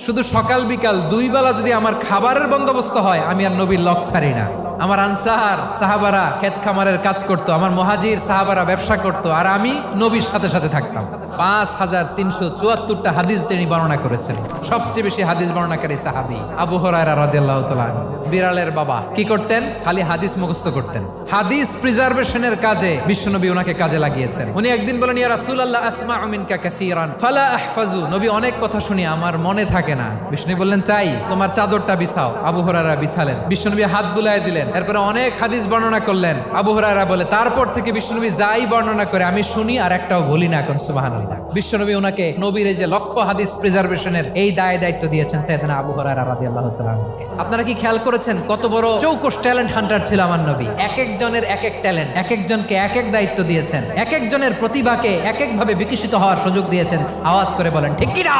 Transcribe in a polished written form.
শুধু সকাল বিকাল দুই বেলা যদি আমার খাবারের বন্দোবস্ত হয়, আমি আর নবীর লক ছাড়ি না। আমার আনসার সাহাবারা ক্ষেত খামারের কাজ করতো, আমার মুহাজির সাহাবারা ব্যবসা করতো, আর আমি নবীর সাথে সাথে থাকতাম। 5374টা হাদিস তিনি বর্ণনা করেছেন। সবচেয়ে বেশি হাদিস বর্ণনাকারী সাহাবী আবু হুরায়রা রাদিয়াল্লাহু তাআলা। বিড়ালের বাবা কি করতেন? খালি হাদিস মুখস্থ করতেন। হাদিস প্রিজার্ভেশনের কাজে বিশ্বনবী ওনাকে কাজে লাগিয়েছেন। উনি একদিন বলেন, ইয়া রাসূলুল্লাহ আসমাউ মিনকা কাসীরান ফালা আহফাজু। নবী অনেক কথা শুনি, আমার মনে থাকে না। বিষ্ণু বললেন, তাই তোমার চাদরটা বিছাও। আবু হুরায়রা বিছালেন। বিশ্বনবী হাত বুলায় দিলেন। এরপরে অনেক হাদিস বর্ণনা করলেন। আবু হুরায়রা বলে, তারপর থেকে বিশ্বনবী যাই বর্ণনা করে আমি শুনি আর একটাও ভুলি না। এখন সুবহানাল্লাহ। বিশ্বনবী ওনাকে নবীর এই যে লক্ষ্য হাদিস প্রিজার্ভেশনের এই দায়িত্ব দিয়েছেন সাইয়েদনা আবু হুরায়রা রাদিয়াল্লাহু তাআলা। আপনারা কি খেয়াল করেছেন কত বড় চৌকস ট্যালেন্ট হান্টার ছিল আমার নবী? এক একজনের এক এক ট্যালেন্ট, এক একজনকে এক এক দায়িত্ব দিয়েছেন, এক একজনের প্রতিভাকে এক একভাবে বিকশিত হওয়ার সুযোগ দিয়েছেন। আওয়াজ করে বলেন ঠিক কি না?